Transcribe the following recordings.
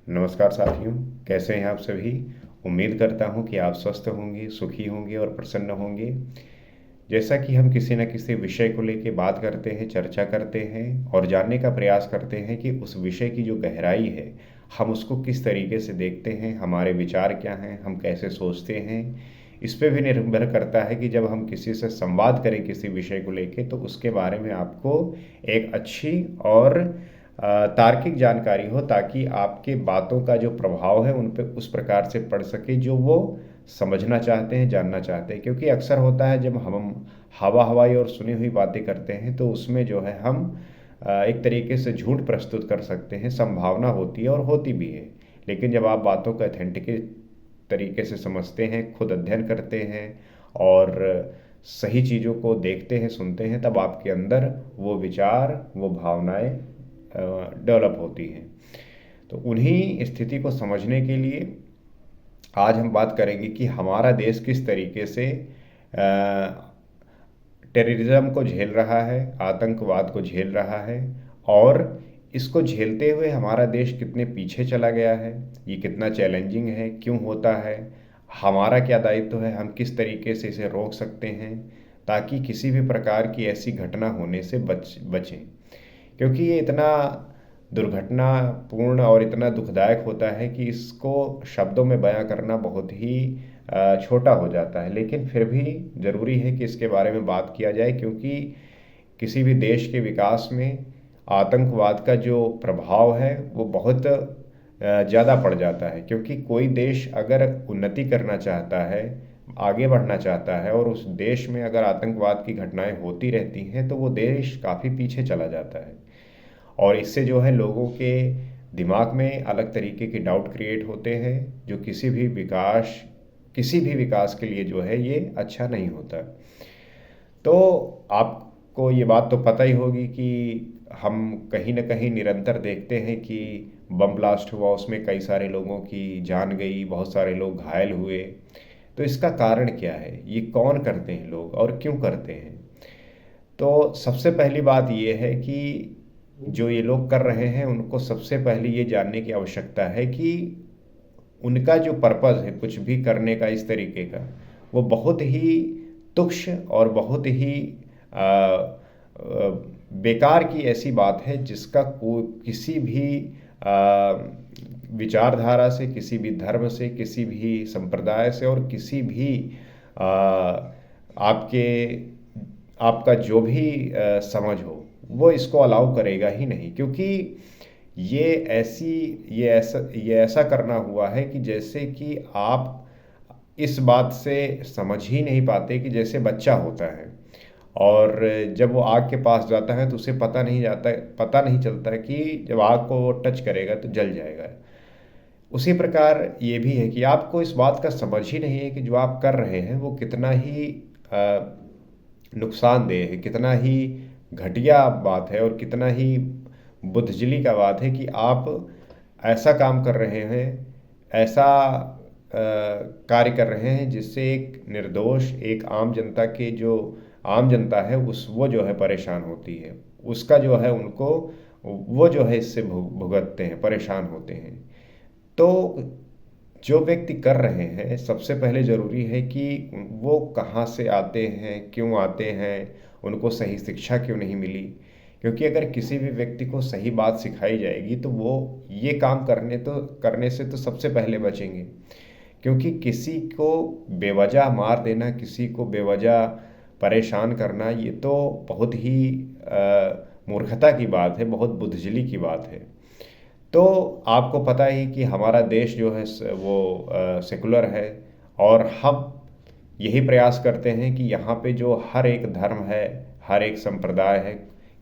नमस्कार साथियों, कैसे हैं आप सभी। उम्मीद करता हूं कि आप स्वस्थ होंगे, सुखी होंगे और प्रसन्न होंगे। जैसा कि हम किसी न किसी विषय को लेकर बात करते हैं, चर्चा करते हैं और जानने का प्रयास करते हैं कि उस विषय की जो गहराई है, हम उसको किस तरीके से देखते हैं, हमारे विचार क्या हैं, हम कैसे सोचते हैं। इस पे भी निर्भर करता है कि जब हम किसी से संवाद करें किसी विषय को लेके, तो उसके बारे में आपको एक अच्छी और तार्किक जानकारी हो, ताकि आपके बातों का जो प्रभाव है उन पे उस प्रकार से पड़ सके जो वो समझना चाहते हैं, जानना चाहते हैं। क्योंकि अक्सर होता है जब हम हवा हवाई और सुनी हुई बातें करते हैं, तो उसमें जो है हम एक तरीके से झूठ प्रस्तुत कर सकते हैं, संभावना होती है और होती भी है। लेकिन जब आप बातों को ऑथेंटिक तरीके से समझते हैं, खुद अध्ययन करते हैं और सही चीज़ों को देखते हैं, सुनते हैं, तब आपके अंदर वो विचार, वो भावनाएं डेवलप होती हैं। तो उन्हीं स्थिति को समझने के लिए आज हम बात करेंगे कि हमारा देश किस तरीके से टेररिज्म को झेल रहा है, आतंकवाद को झेल रहा है, और इसको झेलते हुए हमारा देश कितने पीछे चला गया है, ये कितना चैलेंजिंग है, क्यों होता है, हमारा क्या दायित्व है, हम किस तरीके से इसे रोक सकते हैं ताकि किसी भी प्रकार की ऐसी घटना होने से बचें। क्योंकि ये इतना दुर्घटनापूर्ण और इतना दुखदायक होता है कि इसको शब्दों में बयां करना बहुत ही छोटा हो जाता है। लेकिन फिर भी ज़रूरी है कि इसके बारे में बात किया जाए, क्योंकि किसी भी देश के विकास में आतंकवाद का जो प्रभाव है वो बहुत ज़्यादा पड़ जाता है। क्योंकि कोई देश अगर उन्नति करना चाहता है, आगे बढ़ना चाहता है, और उस देश में अगर आतंकवाद की घटनाएं होती रहती हैं, तो वो देश काफ़ी पीछे चला जाता है। और इससे जो है लोगों के दिमाग में अलग तरीके के डाउट क्रिएट होते हैं, जो किसी भी विकास के लिए जो है ये अच्छा नहीं होता। तो आपको ये बात तो पता ही होगी कि हम कहीं न कहीं निरंतर देखते हैं कि बम ब्लास्ट हुआ, उसमें कई सारे लोगों की जान गई, बहुत सारे लोग घायल हुए। तो इसका कारण क्या है, ये कौन करते हैं लोग और क्यों करते हैं। तो सबसे पहली बात ये है कि जो ये लोग कर रहे हैं, उनको सबसे पहले ये जानने की आवश्यकता है कि उनका जो पर्पज़ है कुछ भी करने का इस तरीके का, वो बहुत ही तुच्छ और बहुत ही अ, बेकार की ऐसी बात है जिसका किसी भी विचारधारा से, किसी भी धर्म से, किसी भी संप्रदाय से और किसी भी अ, आपके आपका जो भी समझ हो, वो इसको अलाउ करेगा ही नहीं। क्योंकि ये ऐसी ये ऐसा करना हुआ है कि जैसे कि आप इस बात से समझ ही नहीं पाते कि जैसे बच्चा होता है और जब वो आग के पास जाता है तो उसे पता नहीं चलता है कि जब आग को वो टच करेगा तो जल जाएगा। उसी प्रकार ये भी है कि आपको इस बात का समझ ही नहीं है कि जो आप कर रहे हैं वो कितना ही नुकसानदेह है, कितना ही घटिया बात है और कितना ही बुद्धजिली का बात है कि आप ऐसा काम कर रहे हैं, ऐसा कार्य कर रहे हैं जिससे एक निर्दोष, एक आम जनता के जो आम जनता है उस वो जो है परेशान होती है, उसका जो है उनको वो जो है इससे भुगतते हैं, परेशान होते हैं। तो जो व्यक्ति कर रहे हैं, सबसे पहले ज़रूरी है कि वो कहाँ से आते हैं, क्यों आते हैं, उनको सही शिक्षा क्यों नहीं मिली। क्योंकि अगर किसी भी व्यक्ति को सही बात सिखाई जाएगी तो वो ये काम करने से तो सबसे पहले बचेंगे। क्योंकि किसी को बेवजह मार देना, किसी को बेवजह परेशान करना, ये तो बहुत ही मूर्खता की बात है, बहुत बुद्धजिली की बात है। तो आपको पता ही कि हमारा देश जो है वो सेकुलर है, और हम यही प्रयास करते हैं कि यहाँ पे जो हर एक धर्म है, हर एक संप्रदाय है,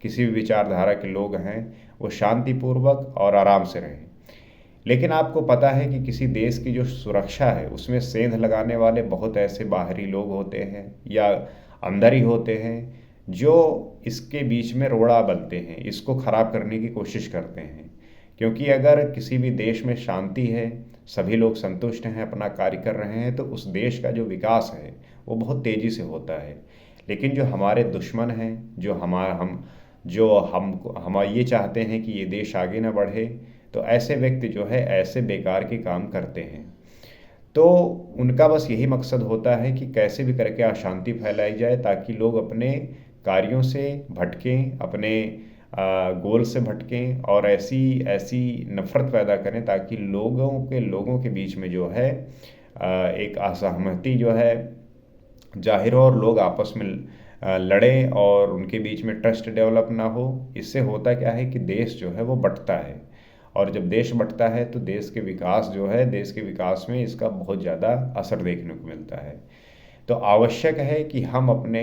किसी भी विचारधारा के लोग हैं, वो शांतिपूर्वक और आराम से रहें। लेकिन आपको पता है कि किसी देश की जो सुरक्षा है उसमें सेंध लगाने वाले बहुत ऐसे बाहरी लोग होते हैं या अंदर ही होते हैं, जो इसके बीच में रोड़ा बनते हैं, इसको खराब करने की कोशिश करते हैं। क्योंकि अगर किसी भी देश में शांति है, सभी लोग संतुष्ट हैं, अपना कार्य कर रहे हैं, तो उस देश का जो विकास है वो बहुत तेज़ी से होता है। लेकिन जो हमारे दुश्मन हैं, जो हमारा हम जो हम ये चाहते हैं कि ये देश आगे ना बढ़े, तो ऐसे व्यक्ति जो है ऐसे बेकार के काम करते हैं। तो उनका बस यही मकसद होता है कि कैसे भी करके अशांति फैलाई जाए ताकि लोग अपने कार्यों से भटकें, अपने गोल से भटकें और ऐसी ऐसी नफ़रत पैदा करें ताकि लोगों के बीच में जो है एक असहमति जो है ज़ाहिर हो और लोग आपस में लड़ें और उनके बीच में ट्रस्ट डेवलप ना हो। इससे होता क्या है कि देश जो है वो बँटता है, और जब देश बँटता है तो देश के विकास में इसका बहुत ज़्यादा असर देखने को मिलता है। तो आवश्यक है कि हम अपने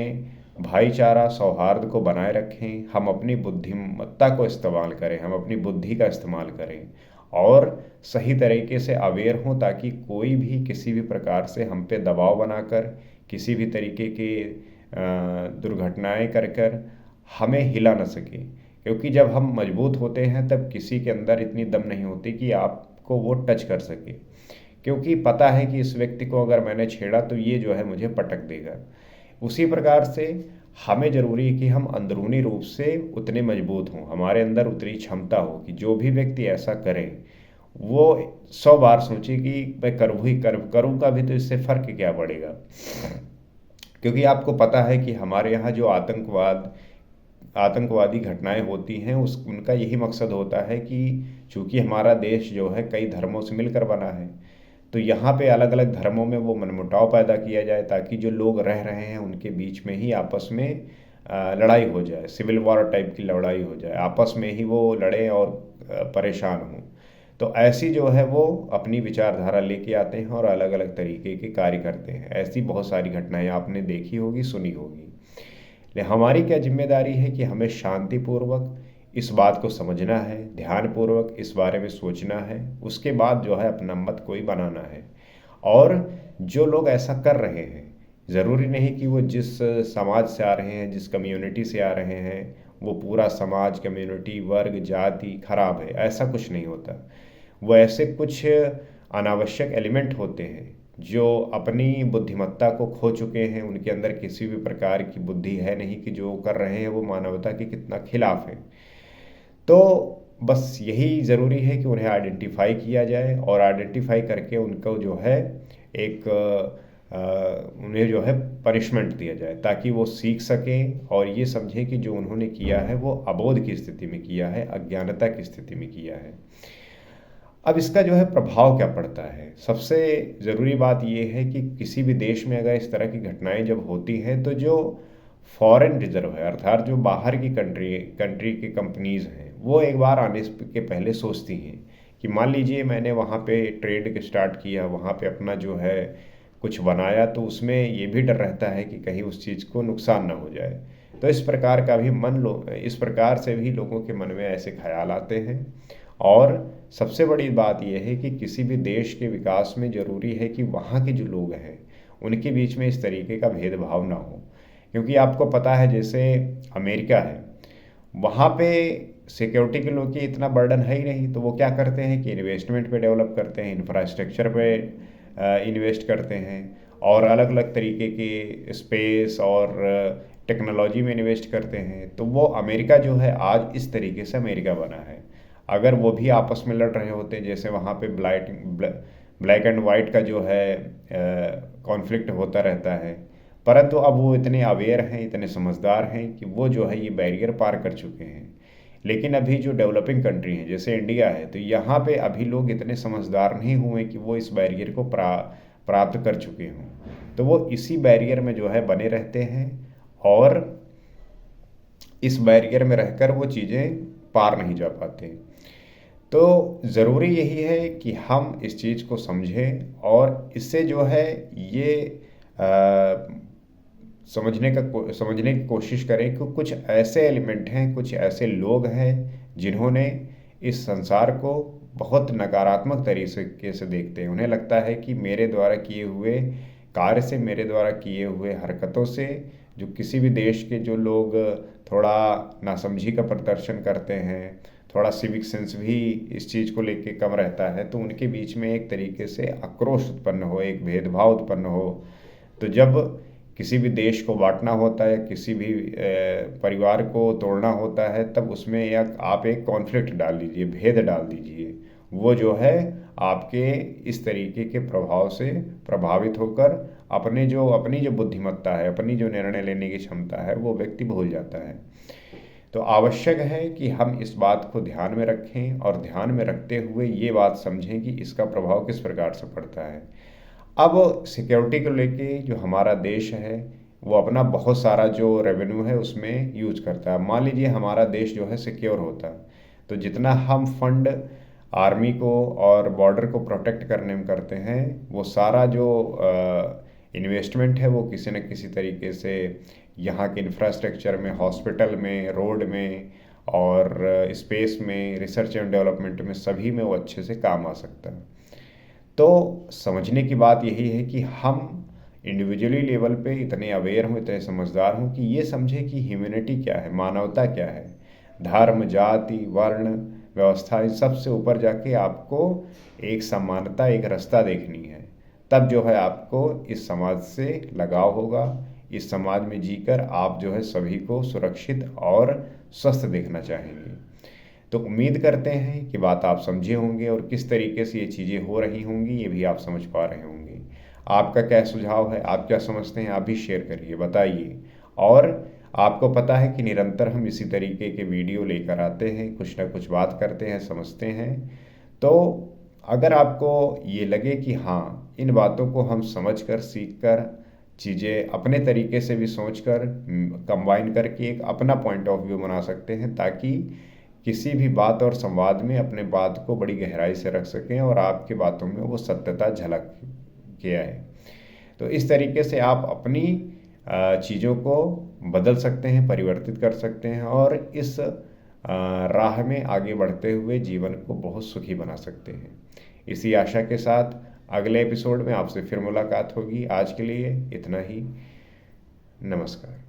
भाईचारा सौहार्द को बनाए रखें, हम अपनी बुद्धिमत्ता को इस्तेमाल करें, हम अपनी बुद्धि का इस्तेमाल करें और सही तरीके से अवेयर हों ताकि कोई भी किसी भी प्रकार से हम पे दबाव बनाकर किसी भी तरीके के दुर्घटनाएं कर कर हमें हिला न सके। क्योंकि जब हम मजबूत होते हैं तब किसी के अंदर इतनी दम नहीं होती कि आपको वो टच कर सके, क्योंकि पता है कि इस व्यक्ति को अगर मैंने छेड़ा तो ये जो है मुझे पटक देगा। उसी प्रकार से हमें ज़रूरी है कि हम अंदरूनी रूप से उतने मजबूत हों, हमारे अंदर उतनी क्षमता हो कि जो भी व्यक्ति ऐसा करे वो 100 बार सोचे कि मैं करूँगा भी तो इससे फ़र्क क्या पड़ेगा। क्योंकि आपको पता है कि हमारे यहाँ जो आतंकवादी घटनाएं होती हैं उनका यही मकसद होता है कि चूंकि हमारा देश जो है कई धर्मों से मिलकर बना है, तो यहाँ पे अलग अलग धर्मों में वो मनमुटाव पैदा किया जाए ताकि जो लोग रह रहे हैं उनके बीच में ही आपस में लड़ाई हो जाए, सिविल वॉर टाइप की लड़ाई हो जाए, आपस में ही वो लड़ें और परेशान हों। तो ऐसी जो है वो अपनी विचारधारा लेके आते हैं और अलग अलग तरीके के कार्य करते हैं। ऐसी बहुत सारी घटनाएं आपने देखी होगी, सुनी होगी। लेकिन हमारी क्या जिम्मेदारी है कि हमें शांतिपूर्वक इस बात को समझना है, ध्यानपूर्वक इस बारे में सोचना है, उसके बाद जो है अपना मत कोई बनाना है। और जो लोग ऐसा कर रहे हैं, ज़रूरी नहीं कि वो जिस समाज से आ रहे हैं, जिस कम्युनिटी से आ रहे हैं, वो पूरा समाज, कम्युनिटी, वर्ग, जाति खराब है, ऐसा कुछ नहीं होता। वो ऐसे कुछ अनावश्यक एलिमेंट होते हैं जो अपनी बुद्धिमत्ता को खो चुके हैं, उनके अंदर किसी भी प्रकार की बुद्धि है नहीं कि जो कर रहे हैं वो मानवता के कितना खिलाफ है। तो बस यही ज़रूरी है कि उन्हें आइडेंटिफाई किया जाए और आइडेंटिफाई करके उनको जो है एक उन्हें जो है पनिशमेंट दिया जाए ताकि वो सीख सकें और ये समझें कि जो उन्होंने किया है वो अबोध की स्थिति में किया है, अज्ञानता की स्थिति में किया है। अब इसका जो है प्रभाव क्या पड़ता है? सबसे ज़रूरी बात ये है कि किसी भी देश में अगर इस तरह की घटनाएं जब होती हैं तो जो फॉरेन रिजर्व है, अर्थात जो बाहर की कंट्री की कंपनीज़ हैं, वो एक बार आने के पहले सोचती हैं कि मान लीजिए मैंने वहाँ पे ट्रेड स्टार्ट किया, वहाँ पे अपना जो है कुछ बनाया, तो उसमें ये भी डर रहता है कि कहीं उस चीज़ को नुकसान ना हो जाए। तो इस प्रकार से भी लोगों के मन में ऐसे ख्याल आते हैं। और सबसे बड़ी बात यह है कि किसी भी देश के विकास में ज़रूरी है कि वहाँ के जो लोग हैं उनके बीच में इस तरीके का भेदभाव ना हो। क्योंकि आपको पता है जैसे अमेरिका है, वहाँ पे सिक्योरिटी के लोग की इतना बर्डन है ही नहीं, तो वो क्या करते हैं कि इन्वेस्टमेंट पे डेवलप करते हैं, इंफ्रास्ट्रक्चर पे इन्वेस्ट करते हैं और अलग अलग तरीके के स्पेस और टेक्नोलॉजी में इन्वेस्ट करते हैं। तो वो अमेरिका जो है आज इस तरीके से अमेरिका बना है। अगर वो भी आपस में लड़ रहे होते, जैसे वहाँ पे ब्लैक एंड वाइट का जो है कॉन्फ्लिक्ट होता रहता है, परंतु अब वो इतने अवेयर हैं, इतने समझदार हैं कि वो जो है ये बैरियर पार कर चुके हैं। लेकिन अभी जो डेवलपिंग कंट्री हैं जैसे इंडिया है, तो यहाँ पे अभी लोग इतने समझदार नहीं हुए कि वो इस बैरियर को प्राप्त कर चुके हों। तो वो इसी बैरियर में जो है बने रहते हैं और इस बैरियर में रहकर वो चीज़ें पार नहीं जा पाते। तो ज़रूरी यही है कि हम इस चीज़ को समझें और इससे जो है ये समझने की कोशिश करें कि कुछ ऐसे एलिमेंट हैं, कुछ ऐसे लोग हैं जिन्होंने इस संसार को बहुत नकारात्मक तरीके से देखते हैं। उन्हें लगता है कि मेरे द्वारा किए हुए कार्य से, मेरे द्वारा किए हुए हरकतों से जो किसी भी देश के जो लोग थोड़ा नासमझी का प्रदर्शन करते हैं, थोड़ा सिविक सेंस भी इस चीज़ को लेके कम रहता है, तो उनके बीच में एक तरीके से आक्रोश उत्पन्न हो, एक भेदभाव उत्पन्न हो। तो जब किसी भी देश को बांटना होता है, किसी भी परिवार को तोड़ना होता है, तब उसमें आप एक कॉन्फ्लिक्ट डाल दीजिए, भेद डाल दीजिए। वो जो है आपके इस तरीके के प्रभाव से प्रभावित होकर अपनी जो बुद्धिमत्ता है, अपनी जो निर्णय लेने की क्षमता है, वो व्यक्ति भूल जाता है। तो आवश्यक है कि हम इस बात को ध्यान में रखें और ध्यान में रखते हुए ये बात समझें कि इसका प्रभाव किस प्रकार से पड़ता है। अब सिक्योरिटी को लेके जो हमारा देश है वो अपना बहुत सारा जो रेवेन्यू है उसमें यूज करता है। मान लीजिए हमारा देश जो है सिक्योर होता तो जितना हम फंड आर्मी को और बॉर्डर को प्रोटेक्ट करने में करते हैं वो सारा जो इन्वेस्टमेंट है वो किसी न किसी तरीके से यहाँ के इंफ्रास्ट्रक्चर में, हॉस्पिटल में, रोड में और स्पेस में, रिसर्च एंड डेवलपमेंट में, सभी में वो अच्छे से काम आ सकता है। तो समझने की बात यही है कि हम इंडिविजुअली लेवल पे इतने अवेयर हों, इतने समझदार हों कि ये समझें कि ह्यूमैनिटी क्या है, मानवता क्या है। धर्म, जाति, वर्ण, व्यवस्था, इन सबसे ऊपर जाके आपको एक समानता, एक रास्ता देखनी है। तब जो है आपको इस समाज से लगाव होगा। इस समाज में जीकर आप जो है सभी को सुरक्षित और स्वस्थ देखना चाहेंगे। तो उम्मीद करते हैं कि बात आप समझे होंगे और किस तरीके से ये चीज़ें हो रही होंगी ये भी आप समझ पा रहे होंगे। आपका क्या सुझाव है, आप क्या समझते हैं, आप भी शेयर करिए, बताइए। और आपको पता है कि निरंतर हम इसी तरीके के वीडियो लेकर आते हैं, कुछ ना कुछ बात करते हैं, समझते हैं। तो अगर आपको ये लगे कि हाँ इन बातों को हम समझकर, सीखकर, चीज़ें अपने तरीके से भी सोचकर कंबाइन करके एक अपना पॉइंट ऑफ व्यू बना सकते हैं, ताकि किसी भी बात और संवाद में अपने बात को बड़ी गहराई से रख सकें और आपकी बातों में वो सत्यता झलक के आए। तो इस तरीके से आप अपनी चीज़ों को बदल सकते हैं, परिवर्तित कर सकते हैं और इस राह में आगे बढ़ते हुए जीवन को बहुत सुखी बना सकते हैं। इसी आशा के साथ अगले एपिसोड में आपसे फिर मुलाकात होगी। आज के लिए इतना ही। नमस्कार।